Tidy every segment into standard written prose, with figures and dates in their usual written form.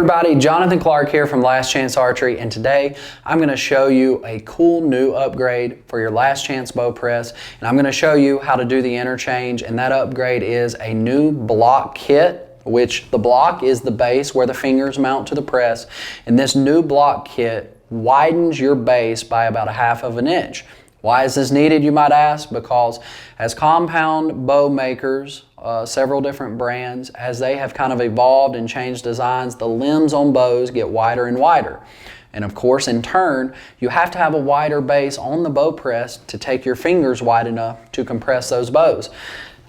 everybody, Jonathan Clark here from Last Chance Archery, and today I'm going to show you a cool new upgrade for your Last Chance bow press, and I'm going to show you how to do the interchange. And that upgrade is a new block kit, which the block is the base where the fingers mount to the press, and this new block kit widens your base by about 1/2 inch. Why is this needed, you might ask? Because as compound bow makers, several different brands, as they have kind of evolved and changed designs, the limbs on bows get wider and wider. And of course, in turn, you have to have a wider base on the bow press to take your fingers wide enough to compress those bows.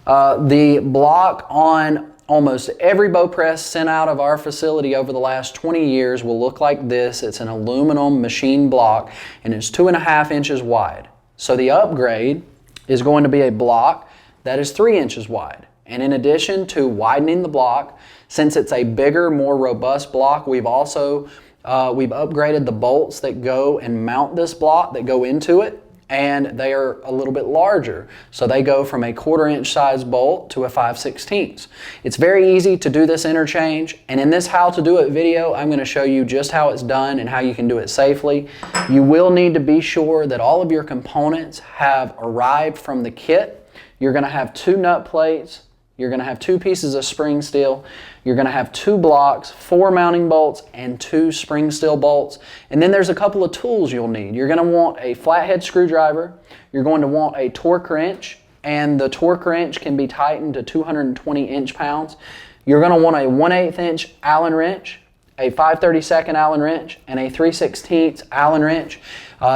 The block on almost every bow press sent out of our facility over the last 20 years will look like this. It's an aluminum machine block, and it's 2.5 inches wide. So the upgrade is going to be a block that is 3 inches wide. And in addition to widening the block, since it's a bigger, more robust block, we've upgraded the bolts that go and mount this block, that go into it, and they are a little bit larger. So they go from a 1/4 inch size bolt to a 5/16. It's very easy to do this interchange, and in this how to do it video, I'm going to show you just how it's done and how you can do it safely. You will need to be sure that all of your components have arrived from the kit. You're going to have 2 nut plates. You're going to have 2 pieces of spring steel. You're going to have 2 blocks, 4 mounting bolts, and 2 spring steel bolts. And then there's a couple of tools you'll need. You're going to want a flathead screwdriver. You're going to want a torque wrench, and the torque wrench can be tightened to 220 inch-pounds. You're going to want a 1/8 inch Allen wrench, a 5/32 Allen wrench, and a 3/16 Allen wrench.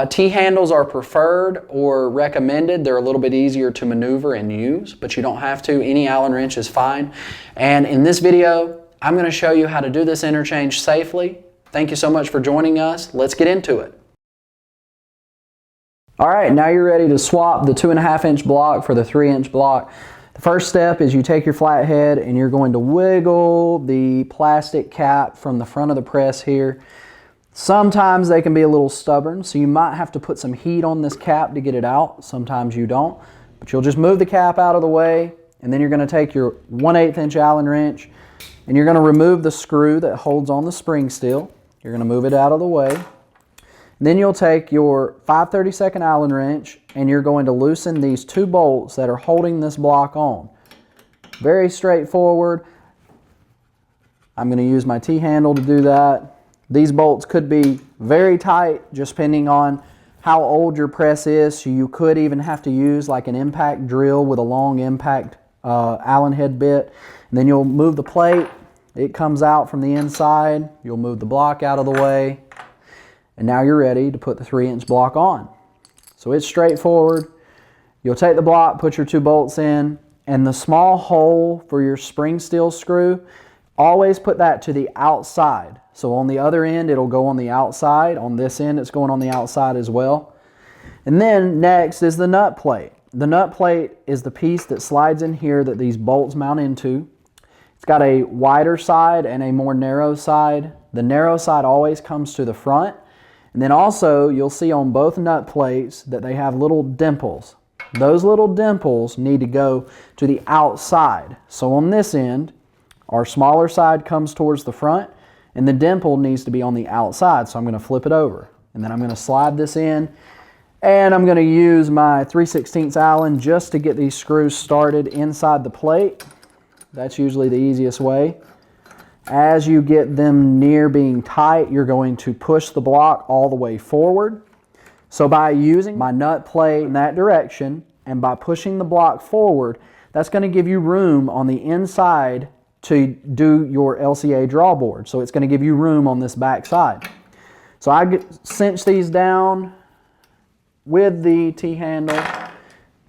T-handles are preferred or recommended. They're a little bit easier to maneuver and use, but you don't have to. Any Allen wrench is fine. And in this video, I'm going to show you how to do this interchange safely. Thank you so much for joining us. Let's get into it. All right, now you're ready to swap the 2.5 inch block for the 3 inch block. The first step is you take your flathead and you're going to wiggle the plastic cap from the front of the press here. Sometimes they can be a little stubborn, so you might have to put some heat on this cap to get it out. Sometimes you don't, but you'll just move the cap out of the way, and then you're going to take your 1/8 inch Allen wrench and you're going to remove the screw that holds on the spring steel. You're going to move it out of the way. Then you'll take your 5/32 Allen wrench and you're going to loosen these 2 bolts that are holding this block on. Very straightforward. I'm going to use my T-handle to do that. These bolts could be very tight, just depending on how old your press is. So you could even have to use like an impact drill with a long impact Allen head bit. And then you'll move the plate. It comes out from the inside. You'll move the block out of the way. And now you're ready to put the 3 inch block on. So it's straightforward. You'll take the block, put your 2 bolts in, and the small hole for your spring steel screw, always put that to the outside. So on the other end, it'll go on the outside. On this end, it's going on the outside as well. And then next is the nut plate. The nut plate is the piece that slides in here that these bolts mount into. It's got a wider side and a more narrow side. The narrow side always comes to the front. And then also, you'll see on both nut plates that they have little dimples. Those little dimples need to go to the outside. So on this end, our smaller side comes towards the front, and the dimple needs to be on the outside. So I'm going to flip it over, and then I'm going to slide this in, and I'm going to use my 3/16 Allen just to get these screws started inside the plate. That's usually the easiest way. As you get them near being tight, you're going to push the block all the way forward. So by using my nut plate in that direction and by pushing the block forward, that's going to give you room on the inside to do your LCA drawboard. So it's going to give you room on this back side. So I cinch these down with the T-handle,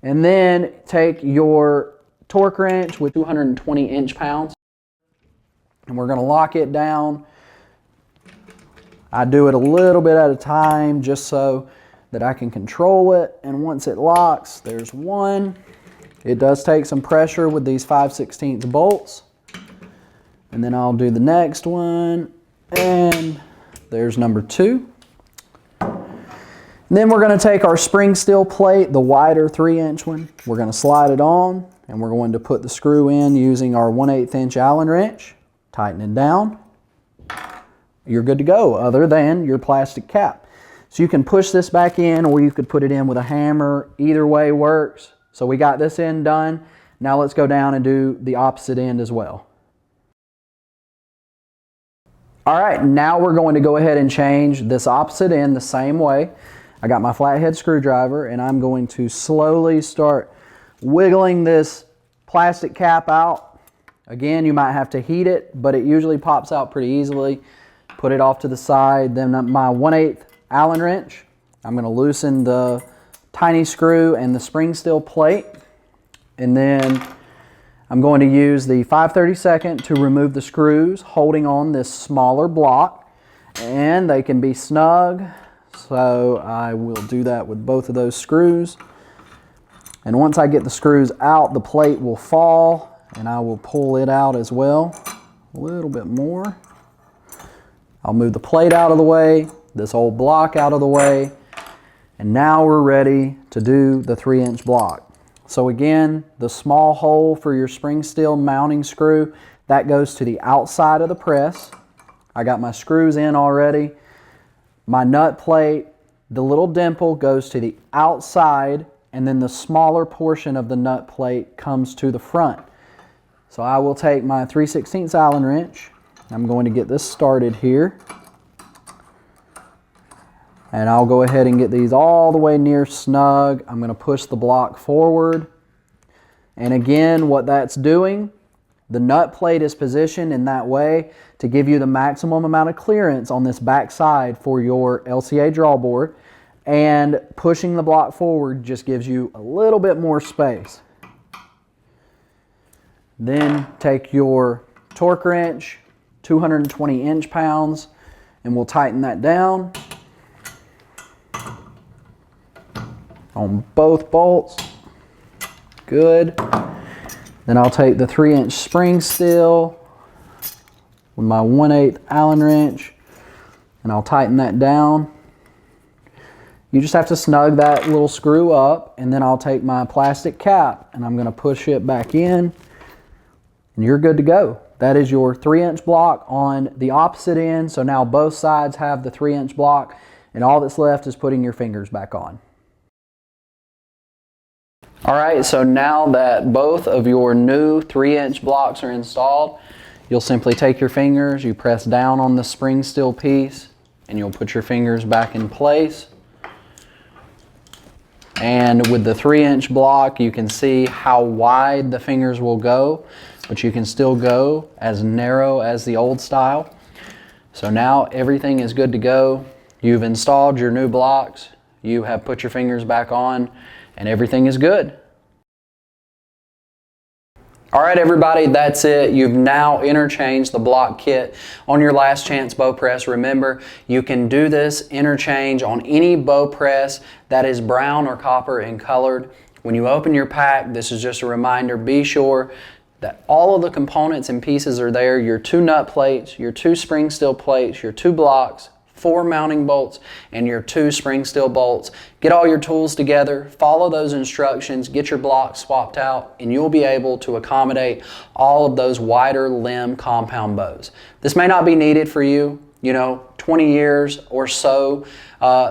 and then take your torque wrench with 220 inch-pounds, and we're going to lock it down. I do it a little bit at a time just so that I can control it, and once it locks, there's one. It does take some pressure with these 5/16 bolts. And then I'll do the next one, and there's number 2. And then we're going to take our spring steel plate, the wider 3 inch one. We're going to slide it on, and we're going to put the screw in using our 1/8 inch Allen wrench. Tighten it down. you're good to go, other than your plastic cap. So you can push this back in, or you could put it in with a hammer. Either way works. So we got this end done. Now let's go down and do the opposite end as well. All right, now we're going to go ahead and change this opposite end the same way. I got my flathead screwdriver, and I'm going to slowly start wiggling this plastic cap out. Again, you might have to heat it, but it usually pops out pretty easily. Put it off to the side. Then my 1/8 Allen wrench, I'm going to loosen the tiny screw and the spring steel plate. And then I'm going to use the 5/32 to remove the screws holding on this smaller block. And they can be snug, so I will do that with both of those screws. And once I get the screws out, the plate will fall, and I will pull it out as well. A little bit more. I'll move the plate out of the way, this old block out of the way, and now we're ready to do the 3-inch block. So again, the small hole for your spring steel mounting screw, that goes to the outside of the press. I got my screws in already. My nut plate, the little dimple goes to the outside, and then the smaller portion of the nut plate comes to the front. So I will take my 3/16 Allen wrench. I'm going to get this started here. And I'll go ahead and get these all the way near snug. I'm going to push the block forward. And again, what that's doing, the nut plate is positioned in that way to give you the maximum amount of clearance on this back side for your LCA drawboard. And pushing the block forward just gives you a little bit more space. Then take your torque wrench, 220 inch-pounds, and we'll tighten that down on both bolts. Good. Then I'll take the 3-inch spring steel with my 1/8 Allen wrench, and I'll tighten that down. You just have to snug that little screw up, and then I'll take my plastic cap and I'm going to push it back in, and you're good to go. That is your 3-inch block on the opposite end. So now both sides have the 3-inch block, and all that's left is putting your fingers back on. All right, so now that both of your new 3-inch blocks are installed, you'll simply take your fingers, you press down on the spring steel piece, and you'll put your fingers back in place. And with the 3-inch block, you can see how wide the fingers will go, but you can still go as narrow as the old style. So now everything is good to go. You've installed your new blocks, you have put your fingers back on, and everything is good. All right, everybody, that's it. You've now interchanged the block kit on your last chance bow press. Remember, you can do this interchange on any bow press that is brown or copper in colored. When you open your pack, this is just a reminder, be sure that all of the components and pieces are there. Your 2 nut plates, your 2 spring steel plates, your 2 blocks, 4 mounting bolts, and your 2 spring steel bolts. Get all your tools together, follow those instructions, get your blocks swapped out, and you'll be able to accommodate all of those wider limb compound bows. This may not be needed for you, 20 years or so,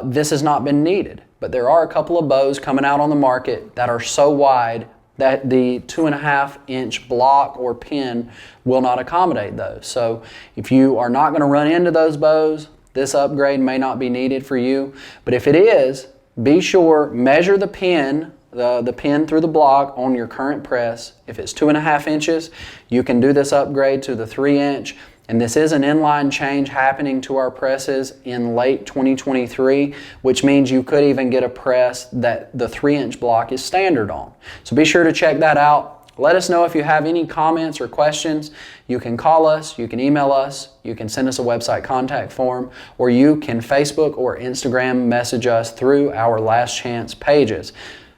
this has not been needed. But there are a couple of bows coming out on the market that are so wide that the 2.5-inch block or pin will not accommodate those. So if you are not going to run into those bows, this upgrade may not be needed for you. But if it is, be sure, measure the pin, the pin through the block on your current press. If it's 2.5 inches, you can do this upgrade to the 3-inch. And this is an inline change happening to our presses in late 2023, which means you could even get a press that the 3-inch block is standard on. So be sure to check that out. Let us know if you have any comments or questions. You can call us, you can email us, you can send us a website contact form, or you can Facebook or Instagram message us through our Last Chance pages.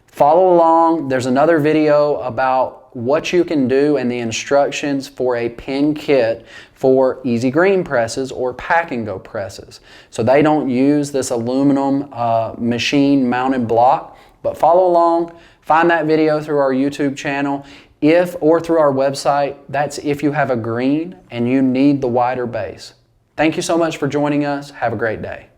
Follow along. There's another video about what you can do and the instructions for a pin kit for Easy Green presses or pack and go presses. So they don't use this aluminum machine mounted block, but follow along. Find that video through our YouTube channel or through our website. That's if you have a green and you need the wider base. Thank you so much for joining us. Have a great day.